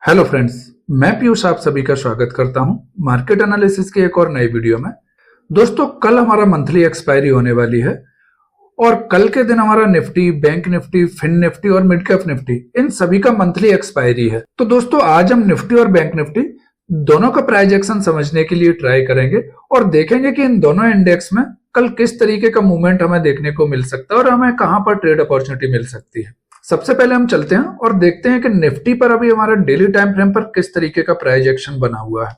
Hello friends, मैं पीयूष आप सभी का स्वागत करता हूं मार्केट एनालिसिस के एक और नई वीडियो में। दोस्तों, कल हमारा मंथली एक्सपायरी होने वाली है और कल के दिन हमारा Nifty, bank Nifty, fin Nifty और मिड कैप निफ्टी इन सभी का मंथली एक्सपायरी है। तो दोस्तों, आज हम निफ्टी और बैंक निफ्टी दोनों का प्राइस एक्शन समझने के लिए ट्राई करेंगे और देखेंगे कि इन दोनों इंडेक्स में कल किस तरीके का मूवमेंट हमें देखने को मिल सकता है और हमें कहां पर ट्रेड अपॉर्चुनिटी मिल सकती है। सबसे पहले हम चलते हैं और देखते हैं कि निफ्टी पर अभी हमारा डेली टाइम फ्रेम पर किस तरीके का प्राइस एक्शन बना हुआ है।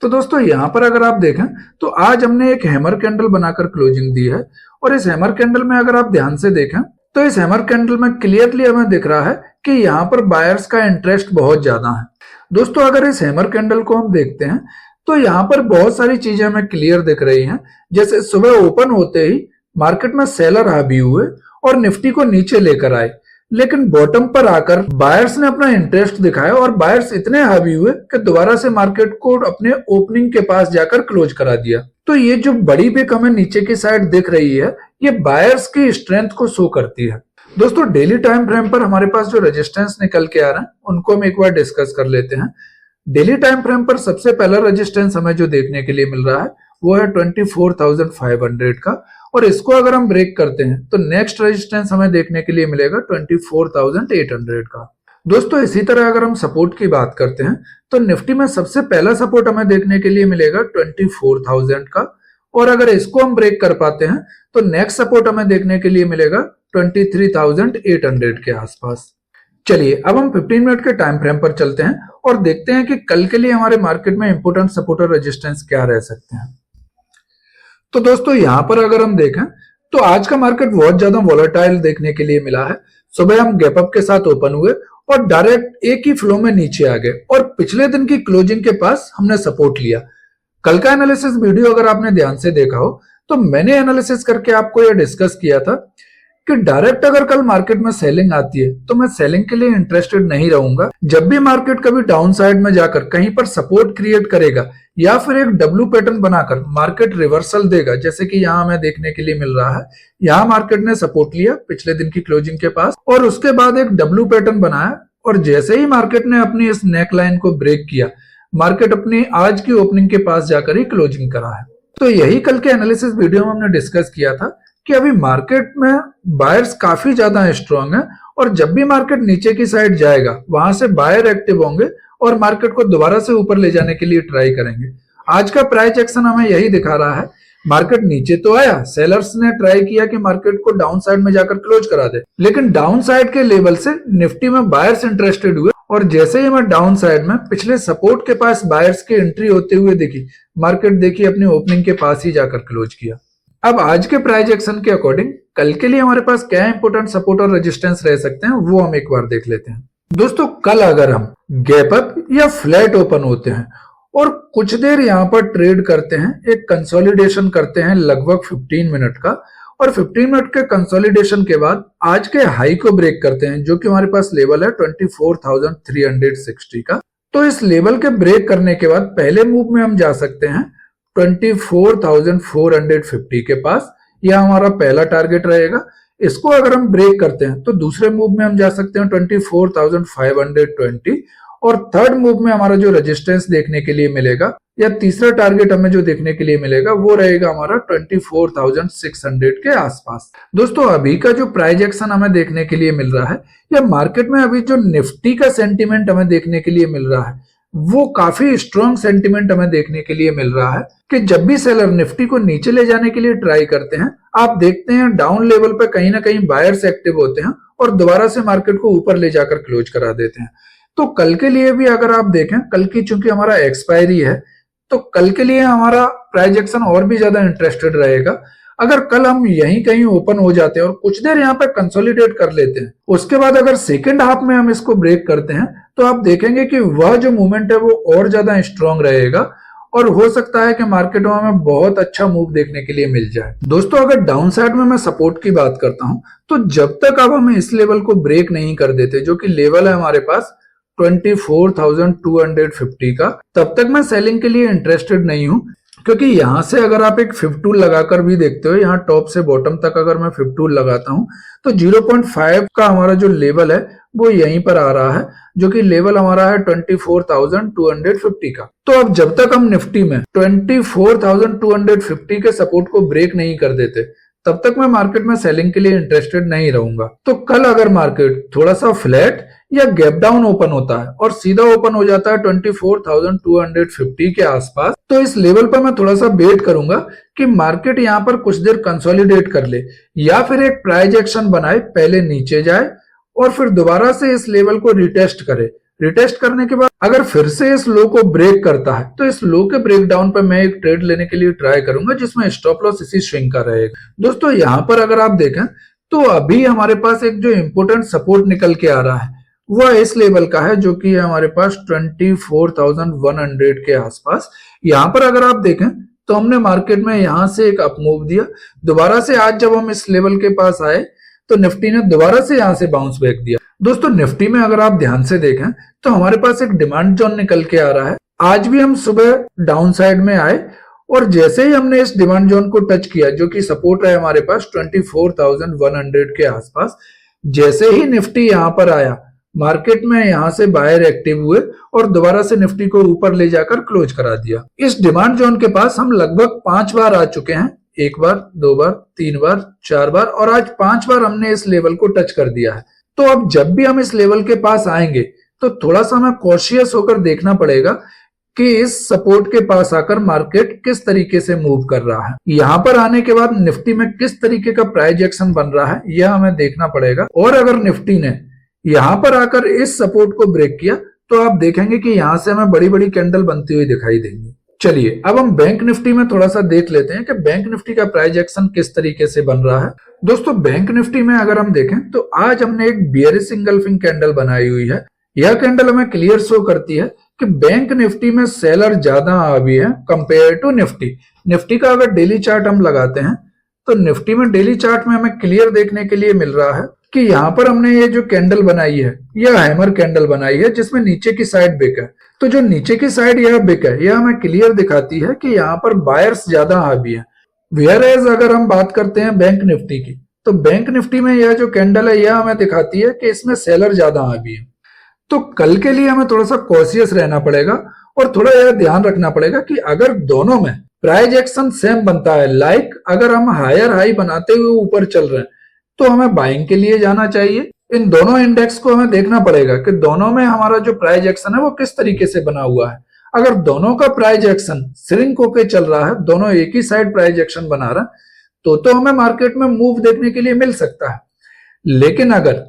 तो दोस्तों, यहां पर अगर आप देखें तो आज हमने एक हैमर कैंडल बनाकर क्लोजिंग दी है और इस हैमर कैंडल में अगर आप ध्यान से देखें तो इस हैमर कैंडल में क्लियरली हमें दिख रहा है कि यहाँ पर बायर्स का इंटरेस्ट बहुत ज्यादा है। दोस्तों, अगर इस हैमर कैंडल को हम देखते हैं तो यहाँ पर बहुत सारी चीजें हमें क्लियर दिख रही हैं। जैसे सुबह ओपन होते ही मार्केट में सेलर हावी हुए और निफ्टी को नीचे लेकर आए, लेकिन बॉटम पर आकर बायर्स ने अपना इंटरेस्ट दिखाया और बायर्स इतने हावी हुए कि दोबारा से मार्केट को अपने ओपनिंग के पास जाकर क्लोज करा दिया। तो ये जो बड़ी पिक हमें नीचे की साइड दिख रही है, ये बायर्स की स्ट्रेंथ को शो करती है। दोस्तों, डेली टाइम फ्रेम पर हमारे पास जो रेजिस्टेंस निकल के आ रहे हैं उनको हम एक बार डिस्कस कर लेते हैं। डेली टाइम फ्रेम पर सबसे पहला रेजिस्टेंस हमें जो देखने के लिए मिल रहा है वो है 24,500 का, और इसको अगर हम ब्रेक करते हैं तो नेक्स्ट रेजिस्टेंस हमें देखने के लिए मिलेगा 24,800 का। दोस्तों, इसी तरह अगर हम सपोर्ट की बात करते हैं तो निफ्टी में सबसे पहला सपोर्ट हमें देखने के लिए मिलेगा 24,000 का, और अगर इसको हम ब्रेक कर पाते हैं तो नेक्स्ट सपोर्ट हमें देखने के लिए मिलेगा 23,800 के आसपास। चलिए, अब हम 15 मिनट के टाइम फ्रेम पर चलते हैं और देखते हैं कि कल के लिए हमारे मार्केट में इंपोर्टेंट सपोर्ट और रेजिस्टेंस क्या रह सकते हैं। तो दोस्तों, यहां पर अगर हम देखें तो आज का मार्केट बहुत ज्यादा वॉलेटाइल देखने के लिए मिला है। सुबह हम गैप अप के साथ ओपन हुए और डायरेक्ट एक ही फ्लो में नीचे आ गए और पिछले दिन की क्लोजिंग के पास हमने सपोर्ट लिया। कल का एनालिसिस वीडियो अगर आपने ध्यान से देखा हो तो मैंने एनालिसिस करके आपको यह डिस्कस किया था कि डायरेक्ट अगर कल मार्केट में सेलिंग आती है तो मैं सेलिंग के लिए इंटरेस्टेड नहीं रहूंगा। जब भी मार्केट कभी डाउन साइड में जाकर कहीं पर सपोर्ट क्रिएट करेगा या फिर एक डब्ल्यू पैटर्न बनाकर मार्केट रिवर्सल देगा, जैसे कि यहाँ हमें देखने के लिए मिल रहा है, यहाँ मार्केट ने सपोर्ट लिया पिछले दिन की क्लोजिंग के पास और उसके बाद एक डब्ल्यू पैटर्न बनाया, और जैसे ही मार्केट ने अपनी इस नेक लाइन को ब्रेक किया, मार्केट अपनी आज की ओपनिंग के पास जाकर ही क्लोजिंग करा है। तो यही कल के एनालिसिस वीडियो में हमने डिस्कस किया था कि अभी मार्केट में बायर्स काफी ज्यादा स्ट्रांग है और जब भी मार्केट नीचे की साइड जाएगा वहां से बायर एक्टिव होंगे और मार्केट को दोबारा से ऊपर ले जाने के लिए ट्राई करेंगे। आज का प्राइस एक्शन हमें यही दिखा रहा है। मार्केट नीचे तो आया, सेलर्स ने ट्राई किया कि मार्केट को डाउन साइड में जाकर क्लोज करा दे, लेकिन डाउन साइड के लेवल से निफ्टी में बायर्स इंटरेस्टेड हुए और जैसे ही हमें डाउन साइड में पिछले सपोर्ट के पास बायर्स की एंट्री होते हुए दिखी, मार्केट देखिए अपनी ओपनिंग के पास ही जाकर क्लोज किया। अब आज के प्राइस एक्शन के अकॉर्डिंग कल के लिए हमारे पास क्या इंपोर्टेंट सपोर्ट और रेजिस्टेंस रह सकते हैं वो हम एक बार देख लेते हैं। दोस्तों, कल अगर हम गैप अप या फ्लैट ओपन होते हैं और कुछ देर यहाँ पर ट्रेड करते हैं, एक कंसोलिडेशन करते हैं लगभग 15 मिनट का, और 15 मिनट के कंसोलिडेशन के बाद आज के हाई को ब्रेक करते हैं जो कि हमारे पास लेवल है 24,360 का, तो इस लेवल के ब्रेक करने के बाद पहले मूव में हम जा सकते हैं 24,450 के पास। यह हमारा पहला टारगेट रहेगा। इसको अगर हम ब्रेक करते हैं तो दूसरे मूव में हम जा सकते हैं 24,520, और थर्ड मूव में हमारा जो रेजिस्टेंस देखने के लिए मिलेगा या तीसरा टारगेट हमें जो देखने के लिए मिलेगा वो रहेगा हमारा 24,600 के आसपास। दोस्तों, अभी का जो प्राइस एक्शन हमें देखने के लिए मिल रहा है या मार्केट में अभी जो निफ्टी का सेंटीमेंट हमें देखने के लिए मिल रहा है वो काफी स्ट्रॉन्ग सेंटीमेंट हमें देखने के लिए मिल रहा है कि जब भी सेलर निफ्टी को नीचे ले जाने के लिए ट्राई करते हैं, आप देखते हैं डाउन लेवल पे कहीं ना कहीं बायर्स एक्टिव होते हैं और दोबारा से मार्केट को ऊपर ले जाकर क्लोज करा देते हैं। तो कल के लिए भी अगर आप देखें, कल की चूंकि हमारा एक्सपायरी है तो कल के लिए हमारा प्राइस एक्शन और भी ज्यादा इंटरेस्टेड रहेगा। अगर कल हम यहीं कहीं ओपन हो जाते हैं और कुछ देर यहाँ पे कंसोलिडेट कर लेते हैं, उसके बाद अगर सेकेंड हाफ में हम इसको ब्रेक करते हैं तो आप देखेंगे कि वह जो मूवमेंट है वो और ज्यादा स्ट्रांग रहेगा और हो सकता है कि मार्केट में हमें बहुत अच्छा मूव देखने के लिए मिल जाए। दोस्तों, अगर डाउन साइड में मैं सपोर्ट की बात करता हूं तो जब तक अब हम इस लेवल को ब्रेक नहीं कर देते जो कि लेवल है हमारे पास 24,250 का, तब तक मैं सेलिंग के लिए इंटरेस्टेड नहीं हूं। क्योंकि यहां से अगर आप एक 52 लगाकर भी देखते हो, यहाँ टॉप से बॉटम तक अगर मैं 52 लगाता हूं तो 0.5 का हमारा जो लेवल है वो यहीं पर आ रहा है, जो कि लेवल हमारा है 24,250 का। तो अब जब तक हम निफ्टी में 24,250 के सपोर्ट को ब्रेक नहीं कर देते तब तक मैं मार्केट में सेलिंग के लिए इंटरेस्टेड नहीं रहूंगा। तो कल अगर मार्केट थोड़ा सा फ्लैट या गैप डाउन ओपन होता है और सीधा ओपन हो जाता है 24,250 के आसपास, तो इस लेवल पर मैं थोड़ा सा वेट करूंगा कि मार्केट यहां पर कुछ देर कंसोलिडेट कर ले या फिर एक प्राइस एक्शन बनाए, पहले नीचे जाए और फिर दोबारा से इस लेवल को रिटेस्ट करे। रिटेस्ट करने के बाद अगर फिर से इस लो को ब्रेक करता है तो इस लो के ब्रेक डाउन पर मैं एक ट्रेड लेने के लिए ट्राई करूंगा, जिसमें स्टॉप लॉस इसी स्विंग का रहेगा। दोस्तों यहाँ पर अगर आप देखें तो अभी हमारे पास एक जो इंपोर्टेंट सपोर्ट निकल के आ रहा है वह इस लेवल का है, जो कि है हमारे पास 24,100 के आसपास। यहाँ पर अगर आप देखें तो हमने मार्केट में यहां से एक अप मूव दिया, दोबारा से आज जब हम इस लेवल के पास आए तो निफ्टी ने दोबारा से यहां से बाउंस बैक दिया। दोस्तों निफ्टी में अगर आप ध्यान से देखें तो हमारे पास एक डिमांड जोन निकल के आ रहा है। आज भी हम सुबह डाउन साइड में आए और जैसे ही हमने इस डिमांड जोन को टच किया, जो कि सपोर्ट है हमारे पास 24,100 के आसपास, जैसे ही निफ्टी यहां पर आया मार्केट में यहां से बायर एक्टिव हुए और दोबारा से निफ्टी को ऊपर ले जाकर क्लोज करा दिया। इस डिमांड जोन के पास हम लगभग 5 बार आ चुके हैं, 1 बार, 2 बार, 3 बार, 4 बार और आज 5 बार हमने इस लेवल को टच कर दिया है। तो अब जब भी हम इस लेवल के पास आएंगे तो थोड़ा सा हमें कॉशियस होकर देखना पड़ेगा कि इस सपोर्ट के पास आकर मार्केट किस तरीके से मूव कर रहा है। यहां पर आने के बाद निफ्टी में किस तरीके का प्राइस एक्शन बन रहा है यह हमें देखना पड़ेगा। और अगर निफ्टी ने यहां पर आकर इस सपोर्ट को ब्रेक किया तो आप देखेंगे कि यहां से हमें बड़ी बड़ी कैंडल बनती हुई दिखाई देंगी। चलिए अब हम बैंक निफ्टी में थोड़ा सा देख लेते हैं कि बैंक निफ्टी का प्राइस एक्शन किस तरीके से बन रहा है। दोस्तों बैंक निफ्टी में अगर हम देखें तो आज हमने एक बियरिश सिंगल्फिंग कैंडल बनाई हुई है। यह कैंडल हमें क्लियर शो करती है कि बैंक निफ्टी में सेलर ज्यादा आ भी है कंपेयर टू निफ्टी। निफ्टी का अगर डेली चार्ट हम लगाते हैं तो निफ्टी में डेली चार्ट में हमें क्लियर देखने के लिए मिल रहा है कि यहाँ पर हमने ये जो कैंडल बनाई है यह हैमर कैंडल बनाई है, जिसमें नीचे की साइड बिक है। तो जो नीचे की साइड यह बिक है यह हमें क्लियर दिखाती है कि यहाँ पर बायर्स ज्यादा हावी है। वेयर एज अगर हम बात करते हैं बैंक निफ्टी की तो बैंक निफ्टी में यह जो कैंडल है यह हमें दिखाती है कि इसमें सेलर ज्यादा हावी है। तो कल के लिए हमें थोड़ा सा कॉशियस रहना पड़ेगा और थोड़ा यह ध्यान रखना पड़ेगा कि अगर दोनों में प्राइस एक्शन सेम बनता है, लाइक अगर हम हायर हाई बनाते हुए ऊपर चल रहे हैं तो हमें बाइंग के लिए जाना चाहिए। इन दोनों इंडेक्स को हमें देखना पड़ेगा कि दोनों में हमारा जो प्राइस एक्शन है वो किस तरीके से बना हुआ है। अगर दोनों का प्राइस एक्शन श्रिंक होके चल रहा है, दोनों एक ही साइड प्राइस एक्शन बना रहा है, तो हमें मार्केट में मूव देखने के लिए मिल सकता है। लेकिन अगर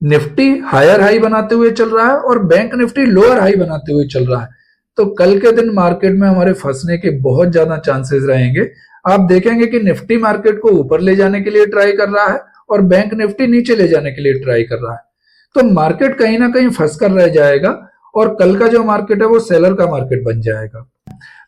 निफ्टी हायर हाई बनाते हुए चल रहा है और बैंक निफ्टी लोअर हाई बनाते हुए चल रहा है तो कल के दिन मार्केट में हमारे फंसने के बहुत ज्यादा चांसेस रहेंगे। आप देखेंगे कि निफ्टी मार्केट को ऊपर ले जाने के लिए ट्राई कर रहा है और बैंक निफ्टी नीचे ले जाने के लिए ट्राई कर रहा है। तो मार्केट कहीं ना कहीं फंस कर रह जाएगा और कल का जो मार्केट है वो सेलर का मार्केट बन जाएगा।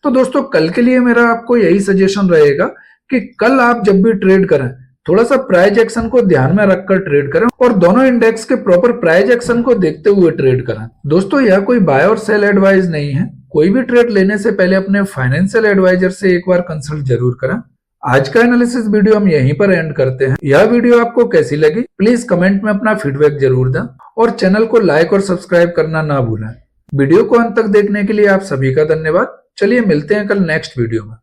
तो दोस्तों कल के लिए मेरा आपको यही सजेशन रहेगा कि कल आप जब भी ट्रेड करें थोड़ा सा प्राइस एक्शन को ध्यान में रखकर ट्रेड करें और दोनों इंडेक्स के प्रॉपर प्राइस एक्शन को देखते हुए ट्रेड करें। दोस्तों यह कोई बाय और सेल एडवाइस नहीं है। कोई भी ट्रेड लेने से पहले अपने फाइनेंशियल एडवाइजर से एक बार कंसल्ट जरूर करें। आज का एनालिसिस वीडियो हम यहीं पर एंड करते हैं। यह वीडियो आपको कैसी लगी प्लीज कमेंट में अपना फीडबैक जरूर दें और चैनल को लाइक और सब्सक्राइब करना ना भूलें। वीडियो को अंत तक देखने के लिए आप सभी का धन्यवाद। चलिए मिलते हैं कल नेक्स्ट वीडियो में।